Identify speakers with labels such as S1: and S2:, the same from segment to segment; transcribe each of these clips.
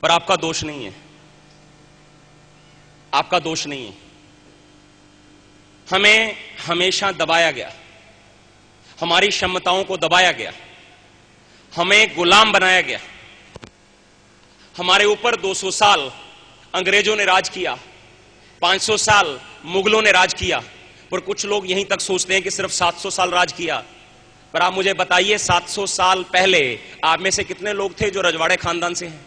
S1: पर आपका दोष नहीं है, आपका दोष नहीं है। हमें हमेशा दबाया गया, हमारी क्षमताओं को दबाया गया, हमें गुलाम बनाया गया। हमारे ऊपर 200 साल अंग्रेजों ने राज किया, 500 साल मुगलों ने राज किया, पर कुछ लोग यहीं तक सोचते हैं कि सिर्फ 700 साल राज किया। पर आप मुझे बताइए, 700 साल पहले आप में से कितने लोग थे जो रजवाड़े खानदान से हैं?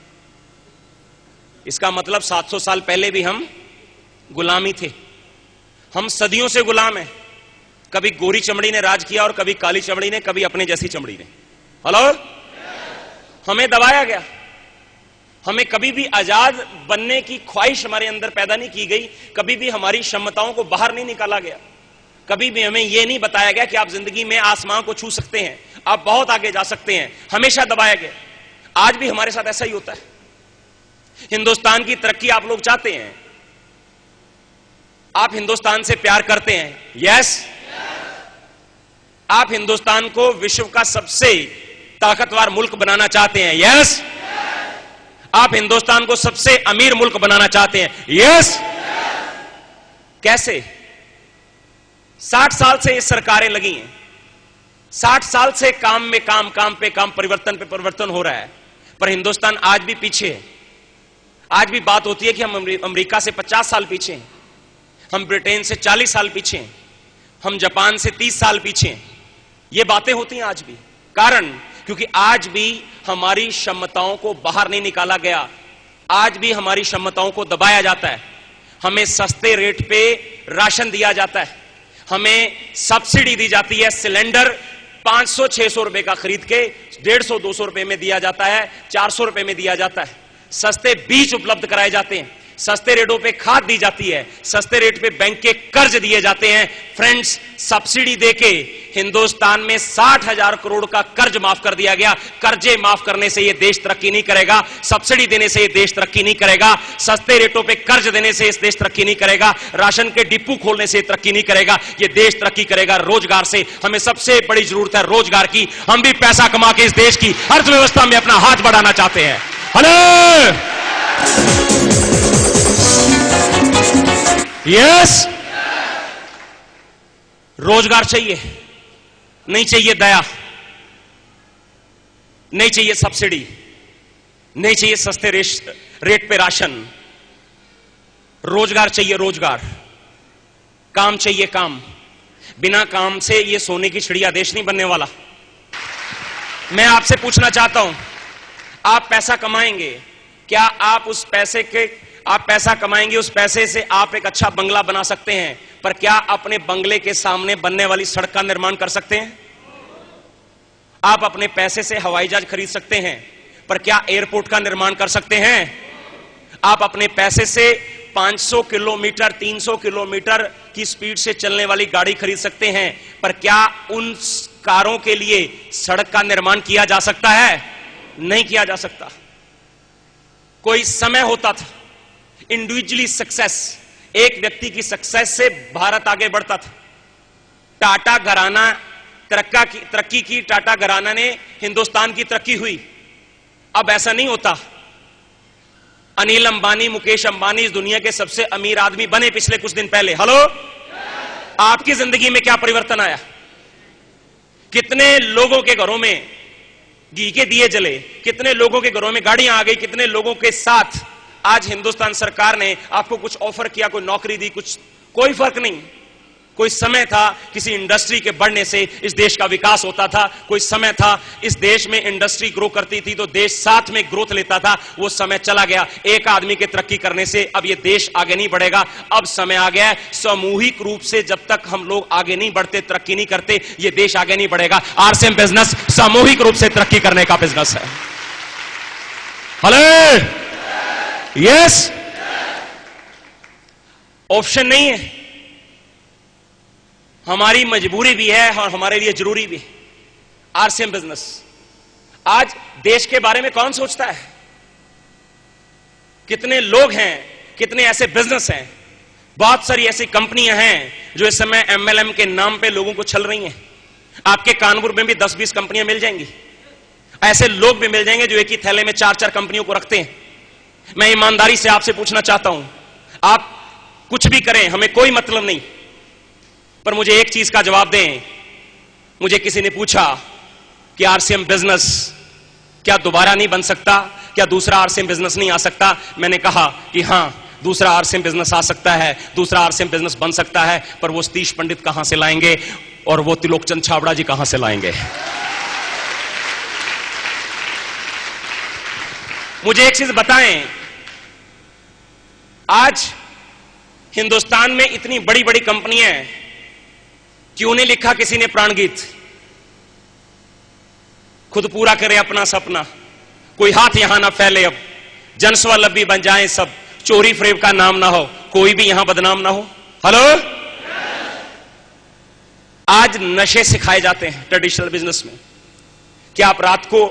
S1: इसका मतलब 700 साल पहले भी हम गुलामी थे। हम सदियों से गुलाम हैं। कभी गोरी चमड़ी ने राज किया और कभी काली चमड़ी ने, कभी अपने जैसी चमड़ी ने। हेलो, हमें दबाया गया। हमें कभी भी आजाद बनने की ख्वाहिश हमारे अंदर पैदा नहीं की गई, कभी भी हमारी क्षमताओं को बाहर नहीं निकाला गया, कभी भी हमें यह नहीं बताया गया कि आप जिंदगी में आसमान को छू सकते हैं, आप बहुत आगे जा सकते हैं। हमेशा दबाया गया। आज भी हमारे साथ ऐसा ही होता है। हिंदुस्तान की तरक्की आप लोग चाहते हैं, आप हिंदुस्तान से प्यार करते हैं, यस। आप हिंदुस्तान को विश्व का सबसे ताकतवर मुल्क बनाना चाहते हैं, यस। आप हिंदुस्तान को सबसे अमीर मुल्क बनाना चाहते हैं, यस। कैसे? 60 साल से ये सरकारें लगी हैं, 60 साल से काम में काम, काम पे काम, परिवर्तन पे परिवर्तन हो रहा है, पर हिंदुस्तान आज भी पीछे है। आज भी बात होती है कि हम अमेरिका से 50 साल पीछे हैं, हम ब्रिटेन से 40 साल पीछे हैं, हम जापान से 30 साल पीछे हैं। ये बातें होती हैं आज भी। कारण क्योंकि आज भी हमारी क्षमताओं को बाहर नहीं निकाला गया, आज भी हमारी क्षमताओं को दबाया जाता है। हमें सस्ते रेट पे राशन दिया जाता है, हमें सब्सिडी दी जाती है। सिलेंडर 500-600 रुपए का खरीद के 150-200 रुपए में दिया जाता है, 400 रुपए में दिया जाता है। सस्ते बीज उपलब्ध कराए जाते हैं, सस्ते रेटों पे खाद दी जाती है, सस्ते रेट पे बैंक के कर्ज दिए जाते हैं। फ्रेंड्स, सब्सिडी देके हिंदुस्तान में 60,000 करोड़ का कर्ज माफ कर दिया गया। कर्जे माफ करने से यह देश तरक्की नहीं करेगा, सब्सिडी देने से यह देश तरक्की नहीं करेगा, सस्ते रेटों पे कर्ज देने से इस देश तरक्की नहीं करेगा, राशन के डिपो खोलने से तरक्की नहीं करेगा। यह देश तरक्की करेगा रोजगार से। हमें सबसे बड़ी जरूरत है रोजगार की। हम भी पैसा कमा के इस देश की अर्थव्यवस्था में अपना हाथ बढ़ाना चाहते हैं। Hello, yes. रोजगार चाहिए, नहीं चाहिए दया, नहीं चाहिए सब्सिडी, नहीं चाहिए सस्ते रेट पे राशन। रोजगार चाहिए, रोजगार। काम चाहिए, काम। बिना काम से ये सोने की चिड़िया देश नहीं बनने वाला। मैं आपसे पूछना चाहता हूं, आप पैसा कमाएंगे, क्या आप उस पैसे के आप पैसा कमाएंगे, उस पैसे से आप एक अच्छा बंगला बना सकते हैं, पर क्या अपने बंगले के सामने बनने वाली सड़क का निर्माण कर सकते हैं? आप अपने पैसे से हवाई जहाज खरीद सकते हैं, पर क्या एयरपोर्ट का निर्माण कर सकते हैं? आप अपने पैसे से 500 किलोमीटर, 300 किलोमीटर की स्पीड से चलने वाली गाड़ी खरीद सकते हैं, पर क्या उन कारों के लिए सड़क का निर्माण किया जा सकता है? नहीं किया जा सकता। कोई समय होता था इंडिविजुअली सक्सेस, एक व्यक्ति की सक्सेस से भारत आगे बढ़ता था। टाटा घराना तरक्की की, टाटा घराना ने हिंदुस्तान की तरक्की हुई। अब ऐसा नहीं होता। अनिल अंबानी, मुकेश अंबानी इस दुनिया के सबसे अमीर आदमी बने पिछले कुछ दिन पहले। हेलो, आपकी जिंदगी में क्या परिवर्तन आया? कितने लोगों के घरों में घी के दिए जले, कितने लोगों के घरों में गाड़ियां आ गई, कितने लोगों के साथ आज हिंदुस्तान सरकार ने आपको कुछ ऑफर किया, कोई नौकरी दी, कुछ कोई फर्क नहीं। कोई समय था किसी इंडस्ट्री के बढ़ने से इस देश का विकास होता था, कोई समय था इस देश में इंडस्ट्री ग्रो करती थी तो देश साथ में ग्रोथ लेता था। वो समय चला गया। एक आदमी के तरक्की करने से अब ये देश आगे नहीं बढ़ेगा। अब समय आ गया है सामूहिक रूप से, जब तक हम लोग आगे नहीं बढ़ते, तरक्की नहीं करते, ये देश आगे नहीं बढ़ेगा। आरसीएम बिजनेस सामूहिक रूप से तरक्की करने का बिजनेस है। Hello, yes. ऑप्शन नहीं है, हमारी मजबूरी भी है और हमारे लिए जरूरी भी है। RCM business. आज देश के बारे में कौन सोचता है? कितने लोग हैं, कितने ऐसे बिजनेस हैं, बहुत सारी ऐसी कंपनियां हैं जो इस समय एमएलएम के नाम पे लोगों को छल रही हैं। आपके कानपुर में भी 10-20 कंपनियां मिल जाएंगी। ऐसे लोग भी मिल जाएंगे जो एक ही थैले में 4-4 कंपनियों को रखते हैं। मैं ईमानदारी से आपसे पूछना चाहता हूं, आप कुछ भी करें, हमें कोई मतलब नहीं, पर मुझे एक चीज का जवाब दें। मुझे किसी ने पूछा कि आरसीएम बिजनेस क्या दोबारा नहीं बन सकता, क्या दूसरा आरसीएम बिजनेस नहीं आ सकता? मैंने कहा कि हां, दूसरा आरसीएम बिजनेस आ सकता है, दूसरा आरसीएम बिजनेस बन सकता है, पर वो सतीश पंडित कहां से लाएंगे और वो त्रिलोकचंद छाबड़ा जी कहां से लाएंगे? मुझे एक चीज बताएं, आज हिंदुस्तान में इतनी बड़ी बड़ी कंपनियां हैं, क्यों नहीं लिखा किसी ने प्राणगीत? खुद पूरा करे अपना सपना, कोई हाथ यहां ना फैले, अब जनस्वावलंबी बन जाएं सब, चोरी फरेब का नाम ना हो, कोई भी यहां बदनाम ना हो। हेलो, आज नशे सिखाए जाते हैं ट्रेडिशनल बिजनेस में कि आप रात को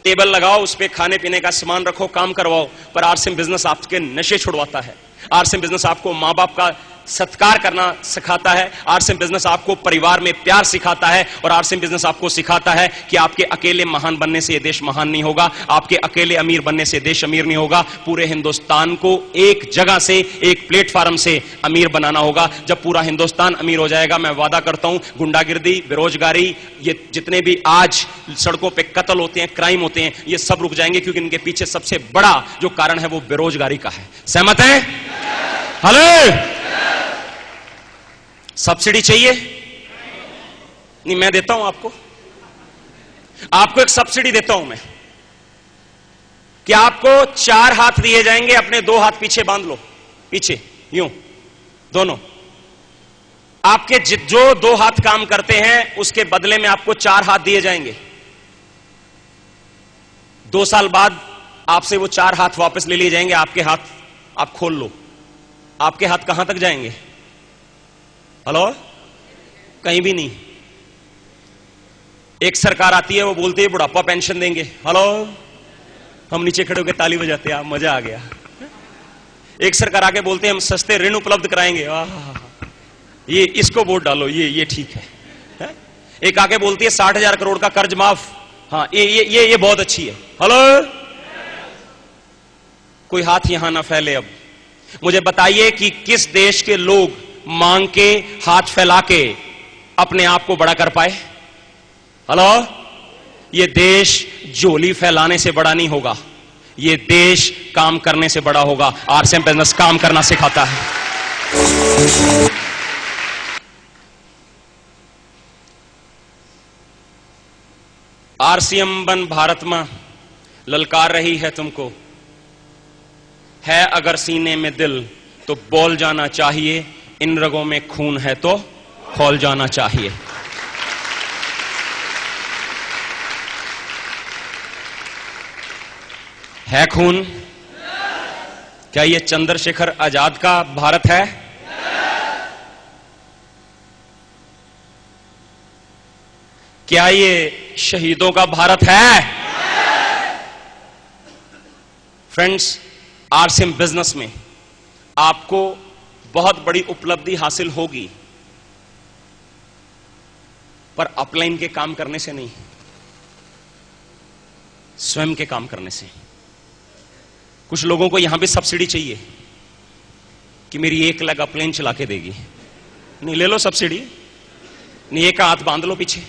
S1: टेबल लगाओ, उस पे खाने पीने का सामान रखो, काम करवाओ, पर आरसीएम बिजनेस आपके नशे छुड़वाता है। आरसीएम बिजनेस आपको मां बाप का सत्कार करना सिखाता है, आरसीएम बिजनेस आपको परिवार में प्यार सिखाता है, और आरसीएम बिजनेस आपको सिखाता है कि आपके अकेले महान बनने से यह देश महान नहीं होगा, आपके अकेले अमीर बनने से देश अमीर नहीं होगा। पूरे हिंदुस्तान को एक जगह से, एक प्लेटफॉर्म से अमीर बनाना होगा। जब पूरा हिंदुस्तान अमीर हो जाएगा, मैं वादा करता हूं, गुंडागिर्दी, बेरोजगारी, ये जितने भी आज सड़कों पर कत्ल होते हैं, क्राइम होते हैं, ये सब रुक जाएंगे, क्योंकि इनके पीछे सबसे बड़ा जो कारण है वो बेरोजगारी का है। सहमत है? हेलो, सब्सिडी चाहिए? नहीं, मैं देता हूं आपको एक सब्सिडी देता हूं मैं, कि आपको 4 हाथ दिए जाएंगे, अपने 2 हाथ पीछे बांध लो, पीछे यूं दोनों। आपके जो 2 हाथ काम करते हैं, उसके बदले में आपको 4 हाथ दिए जाएंगे। 2 साल बाद आपसे वो 4 हाथ वापस ले लिए जाएंगे। आपके हाथ आप खोल लो, आपके हाथ कहां तक जाएंगे? हेलो, कहीं भी नहीं। एक सरकार आती है, वो बोलती है बुढ़ापा पेंशन देंगे। हेलो, हम नीचे खड़े होकर ताली बजाते हैं, मजा आ गया। एक सरकार आके बोलते हैं हम सस्ते ऋण उपलब्ध कराएंगे, ये इसको वोट डालो, ये ठीक है। एक आके बोलती है 60,000 करोड़ का कर्ज माफ, हाँ ये बहुत अच्छी है। हेलो, कोई हाथ यहां ना फैले। अब मुझे बताइए कि किस देश के लोग मांग के, हाथ फैला के अपने आप को बड़ा कर पाए? हेलो, ये देश झोली फैलाने से बड़ा नहीं होगा, ये देश काम करने से बड़ा होगा। आरसीएम बिजनेस काम करना सिखाता है। आरसीएम बन भारत मां ललकार रही है तुमको, है अगर सीने में दिल तो बोल जाना चाहिए, इन रगों में खून है तो खौल जाना चाहिए। है खून? क्या ये चंद्रशेखर आजाद का भारत है? क्या ये शहीदों का भारत है? फ्रेंड्स, आरसीएम बिजनेस में आपको बहुत बड़ी उपलब्धि हासिल होगी, पर अपलाइन के काम करने से नहीं, स्वयं के काम करने से। कुछ लोगों को यहां भी सब्सिडी चाहिए कि मेरी 1 लाख अपलाइन चला के देगी। नहीं, ले लो सब्सिडी, नहीं, एक हाथ बांध लो पीछे,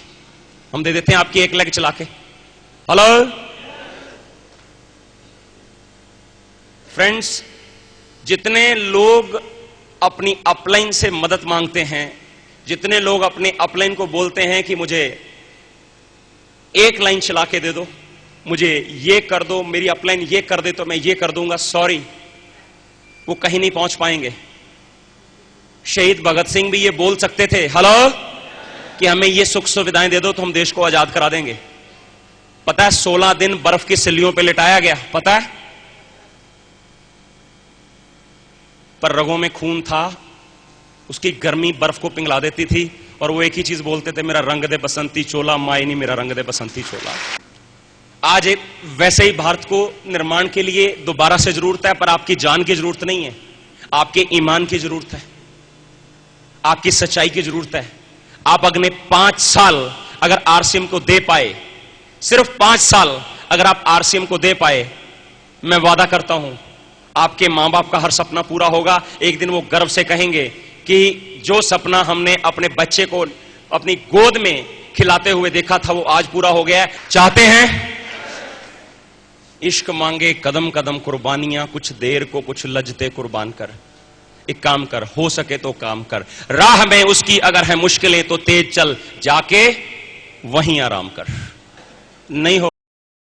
S1: हम दे देते हैं आपकी 1 लाख चला के। हेलो फ्रेंड्स, जितने लोग अपनी अपलाइन से मदद मांगते हैं, जितने लोग अपने अपलाइन को बोलते हैं कि मुझे 1 लाइन चला के दे दो, मुझे ये कर दो, मेरी अपलाइन ये कर दे तो मैं ये कर दूंगा, सॉरी, वो कहीं नहीं पहुंच पाएंगे। शहीद भगत सिंह भी ये बोल सकते थे, हेलो, कि हमें ये सुख सुविधाएं दे दो तो हम देश को आजाद करा देंगे। पता है 16 दिन बर्फ की सिल्लियों पे लिटाया गया, पता है, पर रगों में खून था, उसकी गर्मी बर्फ को पिघला देती थी, और वो एक ही चीज बोलते थे, मेरा रंग दे बसंती चोला, माई नहीं मेरा रंग दे बसंती चोला। आज वैसे ही भारत को निर्माण के लिए दोबारा से जरूरत है, पर आपकी जान की जरूरत नहीं है, आपके ईमान की जरूरत है, आपकी सच्चाई की जरूरत है। आप अगले 5 साल अगर आरसीएम को दे पाए, सिर्फ 5 साल अगर आप आरसीएम को दे पाए, मैं वादा करता हूं आपके मां बाप का हर सपना पूरा होगा। एक दिन वो गर्व से कहेंगे कि जो सपना हमने अपने बच्चे को अपनी गोद में खिलाते हुए देखा था वो आज पूरा हो गया है। चाहते हैं इश्क मांगे कदम कदम कुर्बानियां, कुछ देर को कुछ लज्जते कुर्बान कर। एक काम कर, हो सके तो काम कर, राह में उसकी अगर है मुश्किलें तो तेज चल, जाके वहीं आराम कर। नहीं हो